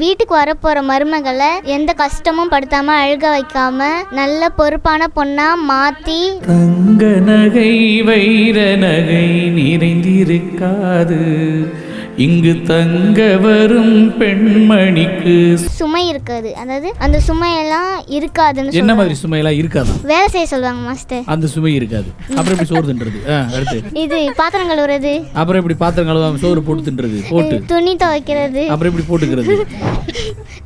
வீட்டுக்கு வரப்போகிற மருமகளை எந்த கஷ்டமும் படுத்தாமல் அழுக வைக்காம நல்ல பொறுப்பான பொண்ணாக மாற்றி தங்க நகை வைர நகை நிறைந்திருக்காது, இங்கு தங்க வரும் பெண்மணிக்கு சுமை இருக்காது. அதாவது அந்த சுமையெல்லாம் இருக்காதுன்னு. என்ன மாதிரி சுமையெல்லாம் இருக்காது? வேலை செய்ய சொல்லுவாங்க மாஸ்டர். அந்த சுமை இருக்காது. அப்புறம் எப்படி சோறு தின்றது? அடுத்து இது பாத்திரம் கழுவுறது. அப்புறம் எப்படி பாத்திரம் கழுவாம சோறு போட்டு தின்றது? போட்டு துணி துவைக்கிறது. அப்புறம் எப்படி போட்டுக்கிறது?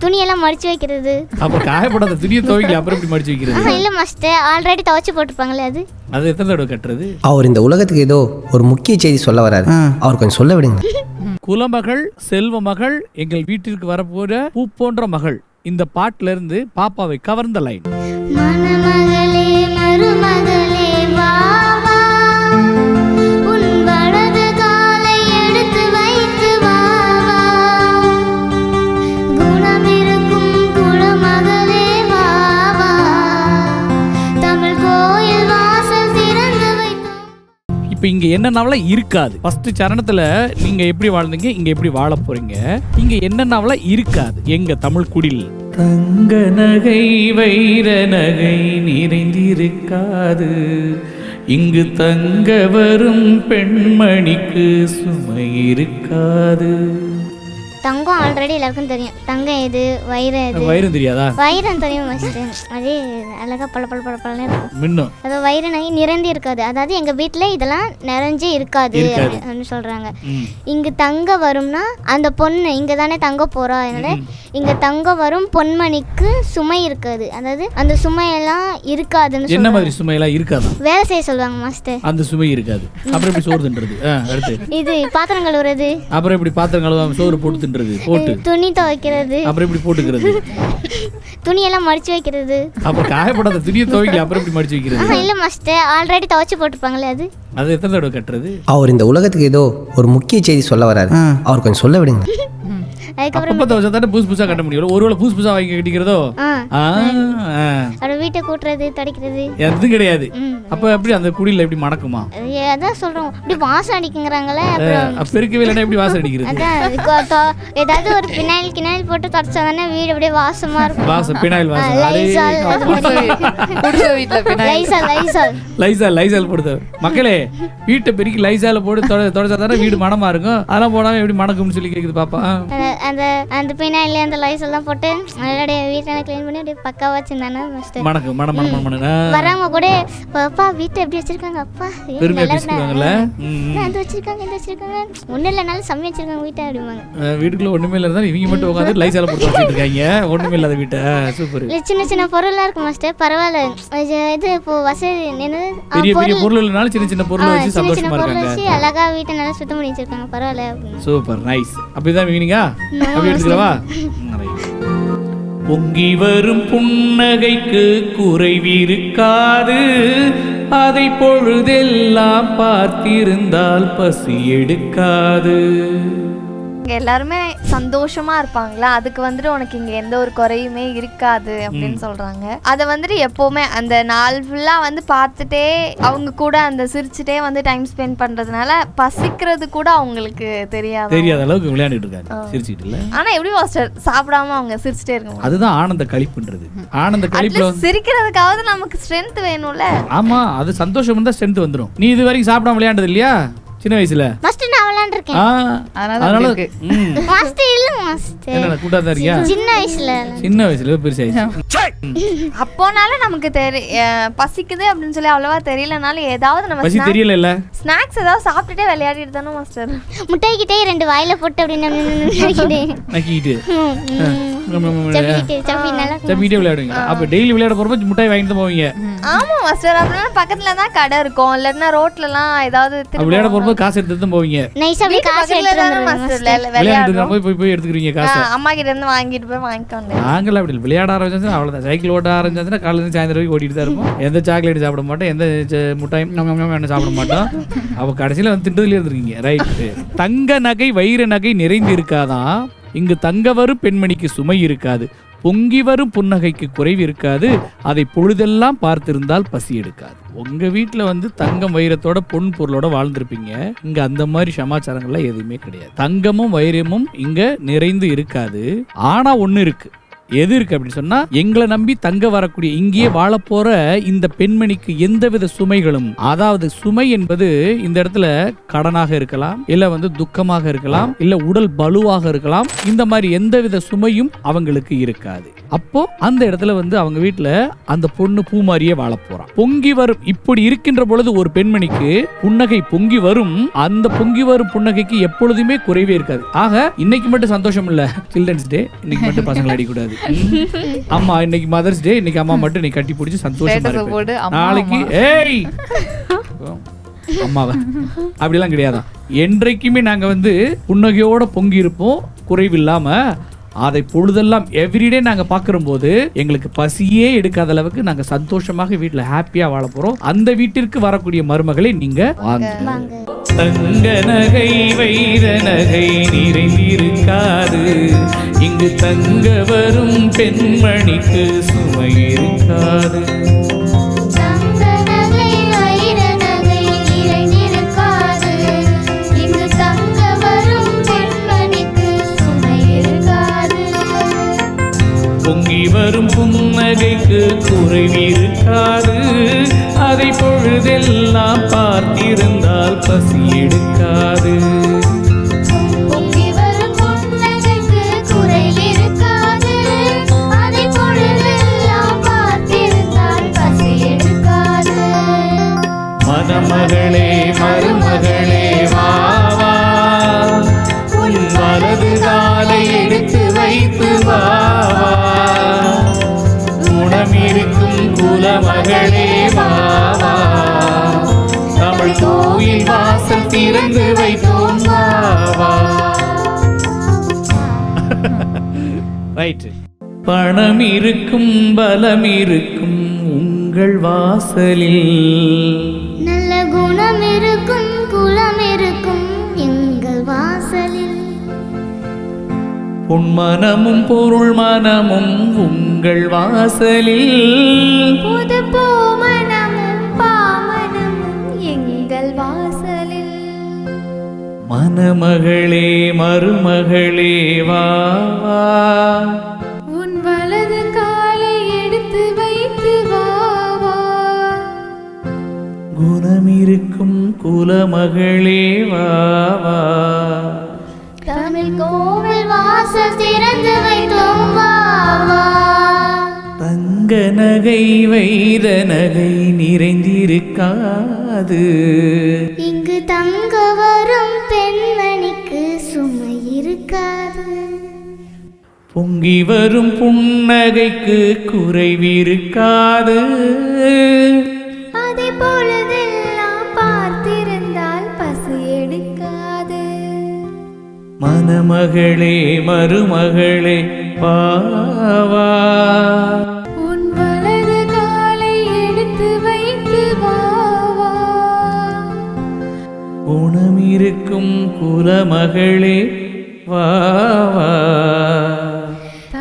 துணியெல்லாம் மடிச்சு வைக்கிறது. அப்ப காயப்படாத துணியை துவைக்கல, அப்புறம் எப்படி மடிச்சு வைக்கிறது? இல்ல மாஸ்டர், ஆல்ரெடி துவைச்சு போட்டுருப்பாங்களே அது. அது எத்தனை தடவை கட்டுறது? அவர் இந்த உலகத்துக்கு ஏதோ ஒரு முக்கிய செய்தி சொல்ல வராரு, அவர் கொஞ்சம் சொல்ல விடுங்க. குலமகள் செல்வ மகள் எங்கள் வீட்டிற்கு வரப்போற பூ போன்ற மகள், இந்த பாட்டுல இருந்து பாப்பாவை கவர்ந்த லைன். மணமகளே மருமகளே வா வா, உன் வலது காலை எடுத்து வைத்து வா வா, குணமிருக்கும் குலமகளே வா வா, தமிழ் கோயில் வாசல் திறந்து வைத்து. இப்ப இங்க என்னென்னவெல்லாம் இருக்காது? ஃபர்ஸ்ட் சரணத்துல நீங்க எப்படி வாழ்ந்தீங்க, இங்க எப்படி வாழ போறீங்க? இங்க என்னென்னவெல்லாம் இருக்காது எங்க தமிழ் குடில்? தங்க நகை வைர நகை நிறைந்திருக்காது, இங்கு தங்க வரும் பெண்மணிக்கு சுமை இருக்காது. தங்கம் ஆல்ரெடி எல்லாருக்கும் தெரியும். தங்கம் எது, வைரம் எது? வைரம் தெரியாதா? வைரம் தெரியும் மாஸ்டர். அதே அழகா பல பல பல பலன்னு இருக்கும். மின்னும். அது வைர நகை நிறைந்து இருக்காது. அதாவது எங்க வீட்டுல இதெல்லாம் நிறைஞ்சே இருக்காது அப்படின்னு சொல்றாங்க. இங்க தங்க வரும்னா அந்த பொண்ணு இங்க தானே தங்க போறா, அதனால இங்க தங்க வரும் பொன்மணிக்கு சுமை இருக்காது. அதாவது அந்த சுமையெல்லாம் இருக்காதுன்னு. என்ன மாதிரி சுமையெல்லாம் இருக்காது? வேலை செய்ய சொல்லுவாங்க மாஸ்டர். அந்த சுமை இருக்காது. அப்புறம் எப்படி சோறு தின்றது? அடுத்து இது பாத்திரம் கழுவுறது. அப்புறம் எப்படி பாத்திரம் கழுவாம சோறு போட்டு தின்றது? போட்டு துணி துவைக்கிறது. அப்புறம் எப்படி போட்டுக்கிறது? துணியெல்லாம் மடிச்சு வைக்கிறது. அப்ப காயப்படாத துணியை துவைக்கல, அப்புறம் எப்படி மடிச்சு வைக்கிறது? இல்ல மாஸ்டர், ஆல்ரெடி துவைச்சு போட்டுருப்பாங்களே அது. அது எத்தனை தடவை கட்டுறது? அவர் இந்த உலகத்துக்கு ஏதோ ஒரு முக்கிய செய்தி சொல்ல வராரு, அவர் கொஞ்சம் சொல்ல விடுங்க. அதுக்கப்புறம் புதுசு புதுசா கட்ட முடியும். ஒருவேளை புதுசு புதுசா வாங்கி கட்டிக்கிறதோ? வீட்டை கூட்டுறது, தடிக்கிறது எதுவும் கிடையாது. அப்ப எப்படி அந்த குடியில எப்படி மணக்குமா? அதான் சொல்றோம், இப்படி வாசம் அடிக்குங்கிறாங்களே. பெருக்கவே இல்லைன்னா எப்படி வாசம் அடிக்கிறது? அதான் ஏதாவது ஒரு பினாயில் போட்டு தொடச்சா தானே வீடு அப்படியே வாசமா இருக்கும். வாசம் பினாயில் வாசம். லைசால் போடுது. மக்களே, வீட்டை பெருக்கி லைசால போட்டு தொடச்சா தானே வீடு மனமா இருக்கும். அதெல்லாம் போடாம எப்படி மணக்கும்னு சொல்லி கேக்குது பாப்பா. அந்த பினாயில அந்த லைசால் தான் போட்டு நல்லபடியா வீட்டை க்ளீன் பண்ணி அப்படியே பக்காவா வச்சிருந்தானே மணக்கு மண வரவங்க கூட அப்பா வீட்டை எப்படி வச்சிருக்காங்க, அப்பா பெருமையா பேசிக்குவாங்கல்ல. அது வச்சிருக்காங்க, இந்த வச்சிருக்காங்க, ஒன்றும் இல்லைனாலும் செம்மையா வச்சிருக்காங்க வீட்டை அப்படிவாங்க. வீட்டுக்குள்ள ஒண்ணுமே இல்லை இருந்தாலும் இவங்க மட்டும் உட்காந்து லைசால போட்டு வச்சுட்டு இருக்காங்க. ஒண்ணுமே இல்லாத வீட்டை. சூப்பர். சின்ன சின்ன பொருள்லாம் இருக்கு மாஸ்டர், பரவாயில்ல. இது இப்போ வசதி என்னது, பெரிய பெரிய பொருள் இல்லைனாலும் சின்ன சின்ன பொருள் வச்சு சந்தோஷமா இருக்காங்க. அழகா வீட்டை நல்லா சுத்தம் பண்ணி வச்சிருக்காங்க, பரவாயில்ல. Super, nice. அப்படிதான் மீனிங்கா? அப்படி எடுத்துக்கவா? பொங்கி வரும் புன்னகைக்கு குறைவிருக்காது, அதை பொழுதெல்லாம் பார்த்திருந்தால் பசி எடுக்காது. இங்கே எல்லாருமே சந்தோஷமா இருப்பாங்களா, அதுக்கு வந்துட்டு உனக்கு இங்கே எந்த ஒரு குறையுமே இருக்காது அப்படின்னு சொல்றாங்க. அதை வந்துட்டு எப்போவுமே அந்த நாள் ஃபுல்லாக வந்து பார்த்துட்டே அவங்க கூட அந்த சிரிச்சுட்டே வந்து டைம் ஸ்பெண்ட் பண்றதுனால பசிக்கிறது கூட அவங்களுக்கு தெரியாத அளவுக்கு விளையாண்டுட்டு இருக்காங்க, சிரிச்சுட்டு இல்ல. ஆனா எப்படி மாஸ்டர் சாப்பிடாம அவங்க சிரிச்சுட்டே இருக்காங்க? அதுதான் ஆனந்த களிப்புன்றது. ஆனந்த களிப்புல சிரிக்கிறதுக்காவது நமக்கு ஸ்ட்ரென்த் வேணும்ல. ஆமா, அது சந்தோஷம் இருந்தா ஸ்ட்ரென்த் வந்துடும். நீ இது வரைக்கும் சாப்பிடாம விளையாண்டது இல்லையா சின்ன வயசுல? மாஸ்டர் நான் விளையாண்டுருக்கேன். அதனால மாஸ்டர் இல்ல மாஸ்டர், என்ன கூட்டாதான் இருக்கியா? சின்ன வயசுல பெருசாயிடுச்சு. அப்போனால நமக்கு பசிக்குது அப்படின்னு சொல்லி அவ்வளவா தெரியலனாலும் ஏதாவது நம்ம பசி தெரியல இல்ல ஸ்நாக்ஸ் ஏதாவது சாப்பிட்டுட்டே விளையாடிட்டு தானே மாஸ்டர். முட்டைக்கிட்டே 2 வாயில போட்டு அப்படின்னு நக்கிட்டு சப்பிட்டே விளையாடுவீங்க. அப்ப டெய்லி விளையாட போறப்ப முட்டாய் வாங்கிட்டு போவீங்க? ஆமா மாஸ்டர், அப்படின்னா பக்கத்துல தான் கடை இருக்கும், இல்லன்னா ரோட்ல எல்லாம் ஏதாவது விளையாட போறப்ப காசு எடுத்து போவீங்க. நைஸா காசு போய் எடுத்துக்கிறீங்க காசு. அம்மா கிட்ட இருந்து வாங்கிட்டு போய் வாங்கிக்கோங்க. நாங்கள அப்படி விளையாட ஆரம்பிச்சா அவ்வளவுதான். சைக்கிள் ஓட்ட ஆரம்பிச்சா காலையில இருந்து சாயந்தரம் வரைக்கும் ஓடிட்டு தான் இருப்போம். எந்த சாக்லேட் சாப்பிட மாட்டோம், எந்த முட்டாயும் சாப்பிட மாட்டோம். அப்ப கடைசியில வந்து திண்டதுல இருந்திருக்கீங்க. ரைட். தங்க நகை வைர நகை நிறைந்து இருக்காதான், இங்கு தங்க வரும் பெண்மணிக்கு சுமை இருக்காது, பொங்கி வரும் புன்னகைக்கு குறைவு இருக்காது, அதை பொழுதெல்லாம் பார்த்திருந்தால் பசி எடுக்காது. உங்க வீட்டுல வந்து தங்கம் வைரத்தோட பொன் பொருளோட வாழ்ந்திருப்பீங்க. இங்க அந்த மாதிரி சமாச்சாரங்கள்ல எதுவுமே கிடையாது. தங்கமும் வைரமும் இங்க நிறைந்து இருக்காது. ஆனா ஒண்ணு இருக்கு. எது இருக்கு அப்படின்னு சொன்னா, எங்களை நம்பி தங்க வரக்கூடிய இங்கேயே வாழ போற இந்த பெண்மணிக்கு எந்தவித சுமைகளும், அதாவது சுமை என்பது இந்த இடத்துல கடனாக இருக்கலாம், இல்ல வந்து துக்கமாக இருக்கலாம், இல்ல உடல் பலுவாக இருக்கலாம். இந்த மாதிரி எந்தவித சுமையும் அவங்களுக்கு இருக்காது. அப்போ அந்த இடத்துல வந்து அவங்க வீட்டுல அந்த பொண்ணு பூ மாதிரியே வாழ போறான். பொங்கி வரும் இப்படி இருக்கின்ற பொழுது ஒரு பெண்மணிக்கு புன்னகை பொங்கி வரும். அந்த பொங்கி வரும் புன்னகைக்கு எப்பொழுதுமே குறைவே இருக்காது. ஆக இன்னைக்கு மட்டும் சந்தோஷம் இல்ல, சில்ட்ரன்ஸ் டே, இன்னைக்கு மட்டும் பசங்களை அடிக்கூடாது. அம்மா இன்னைக்கு மதர்ஸ் டே, இன்னைக்கு அம்மா மட்டும் நீ கட்டி பிடிச்சி சந்தோஷமா இருப்ப. நாளைக்கு ஏய் அம்மாவை அப்படிலாம் கிடையாதான். என்றைக்குமே நாங்க வந்து புன்னகையோட பொங்கி இருப்போம், குறைவில்லாம. அதை பொழுதெல்லாம் எவ்ரிடே நாங்க பாக்குற போது எங்களுக்கு பசியே எடுக்காத அளவுக்கு நாங்க சந்தோஷமாக வீட்டுல ஹாப்பியா வாழ போறோம். அந்த வீட்டிற்கு வரக்கூடிய மருமகளை நீங்க வாங்க. தங்க நகை வைர நகை நிறைந்திருக்காது, இங்கு தங்க வரும் பெண்மணிக்கு சுமை இருக்காது. பொங்கி வரும் புன்னகைக்கு குறைவிருக்காது, அதை பொழுதெல்லாம் பார்த்திருந்தால் பசி எடுக்காது. மணமகளே மருமகளே வா வா, உன் வலது காலை எடுத்து வைத்து வா வா, குணமிருக்கும் குலமகளே வா வா, தமிழ் கோயில் வாசல் திறந்து வைத்தோம் வா வா. ரைட். பணம் இருக்கும் பலம் இருக்கும் உங்கள் வாசலில், நல்ல குணம் இருக்கும் குலம் இருக்கும் எங்கள் வாசலில், பொன்மனமும் பொருள் மனமும் உங்கள் வாசலில், புது பூமனமும் பாமனமும் எங்கள் வாசலில். மணமகளே மருமகளே வா வா, உன் வலது காலை எடுத்து வைத்து வா வா, குணமிருக்கும் குலமகளே வா வா, தமிழ் கோவில் வாசல் திறந்து வைத்தோம் வா வா. தங்க நகை வைர நகை நிறைந்திருக்காது, இங்கு தங்க வரும் பெண்மணிக்கு சுமை இருக்காது. பொங்கி வரும் புன்னகைக்கு குறைவிருக்காது, அதை பொழுதெல்லாம் பார்த்திருந்தால் பசி எடுக்காது. மணமகளே மருமகளே வா வா, உன் வலது காலை எடுத்து வைத்து வா வா, குணமிருக்கும் குலமகளே வா வா.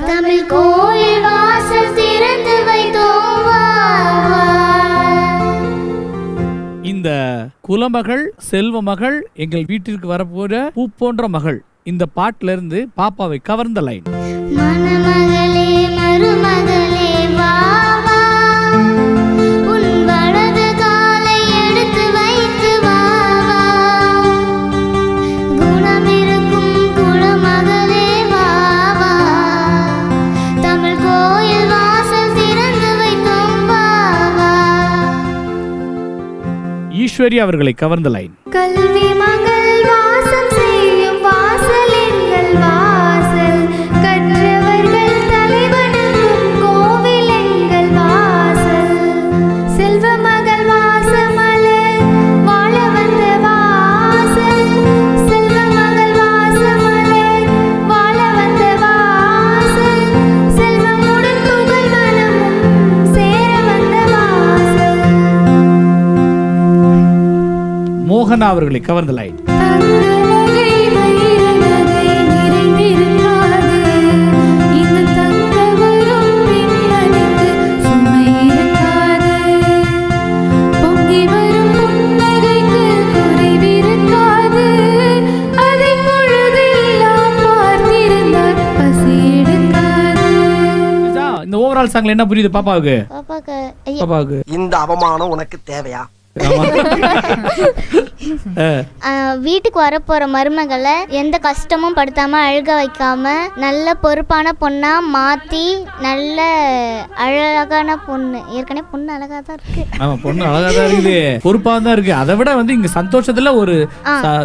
தமிழ் கோயில் வாசல் திறந்து வைத்தோம் வா வா. இந்த குலமகள் செல்வமகள் எங்கள் வீட்டிற்கு வரப்போற பூ போன்ற மகள், இந்த பாட்டுல இருந்து பாப்பாவை கவர்ந்த லைன். மணமகளே மருமகளே வா வா, உன் வலது காலை எடுத்து வைத்து வா வா, குணமிருக்கும் குலமகளே வா வா, தமிழ் கோயில் வாசல் திறந்து வைத்தோம் வா வா. ஈஸ்வரி அவர்களை கவர்ந்த லைன். கல்வி மகள் வாசம் செய்யும் வாசல் எங்கள் வாசல், கற்றவர்கள் தலைவனுக்கும் கோவில் எங்கள் வாசல், செல்வ மகள் வாசமலர் வாழ வந்த வாசல், செல்வ மகள் வாசமலர் வாழ வந்த வாசல், செல்வமுடன் புகழ் மனமும் சேர வந்த வாசல். மோகனா அவர்களை கவர்ந்த லைன். தங்க நகை வைர நகை நிறைந்திருக்காது, இந்த தங்க முன்னாள் சாங்ல என்ன புரியுது பாப்பாவுக்கு? பாப்பாக்கு ஐயா, பாப்பாவுக்கு இந்த அவமானம் உனக்கு தேவையா? வீட்டுக்கு வரப்போற மருமகளை எந்த கஷ்டமும் படுத்தாம அழுக வைக்காம நல்ல பொறுப்பான பொண்ணா மாத்தி நல்ல அழகான பொண்ணு. ஏற்கனவே பொண்ணு அழகா தான் இருக்கு. ஆமா, பொண்ணு அழகா தான் இருக்குது, பொறுப்பா தான் இருக்கு. அதை விட வந்து இங்க சந்தோஷத்துல ஒரு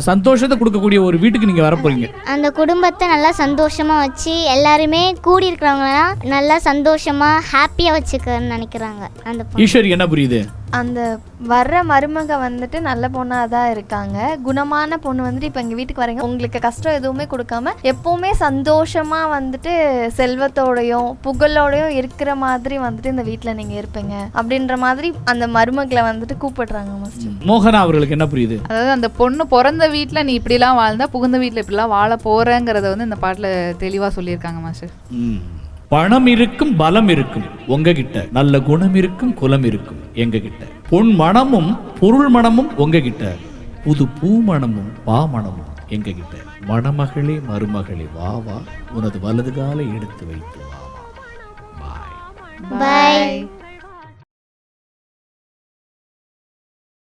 சந்தோஷத்தை கொடுக்கக்கூடிய ஒரு வீட்டுக்கு நீங்க வர போறீங்க. அந்த குடும்பத்தை நல்லா சந்தோஷமா வச்சு எல்லாருமே கூடி இருக்கிறவங்கலாம் நல்லா சந்தோஷமா ஹாப்பியா வச்சுக்கன்னு நினைக்கிறாங்க. அந்த ஈஸ்வரி என்ன புரியுது? அந்த வர்ற மருமக வந்துட்டு நல்ல பொண்ணாக தான் இருக்காங்க. குணமான பொண்ணு வந்துட்டு இப்போ எங்கள் வீட்டுக்கு வரீங்க, உங்களுக்கு கஷ்டம் எதுவுமே கொடுக்காம எப்போவுமே சந்தோஷமாக வந்துட்டு செல்வத்தோடையும் புகழோடையும் இருக்கிற மாதிரி வந்துட்டு இந்த வீட்டில் நீங்கள் இருப்பீங்க அப்படின்ற மாதிரி அந்த மருமகளை வந்துட்டு கூப்பிடுறாங்க மாஸ்டர். மோகனா அவர்களுக்கு என்ன புரியுது? அதாவது அந்த பொண்ணு பிறந்த வீட்டில் நீ இப்படிலாம் வாழ்ந்தா புகுந்த வீட்டில் இப்படிலாம் வாழ போறேங்கிறத வந்து இந்த பாட்டில் தெளிவாக சொல்லியிருக்காங்க மாஸ்டர். பணம் இருக்கும், பலம் இருக்கும் உங்ககிட்ட, நல்ல குணம் இருக்கும், குலம் இருக்கும் எங்க கிட்ட, பொன் மனமும் பொருள் மனமும் உங்ககிட்ட, புது பூ மனமும் பா மனமும் எங்க கிட்ட, மணமகளே மருமகளே வா வா, உனது வலது காலை எடுத்து வைத்து வா வா. பாய் பாய்.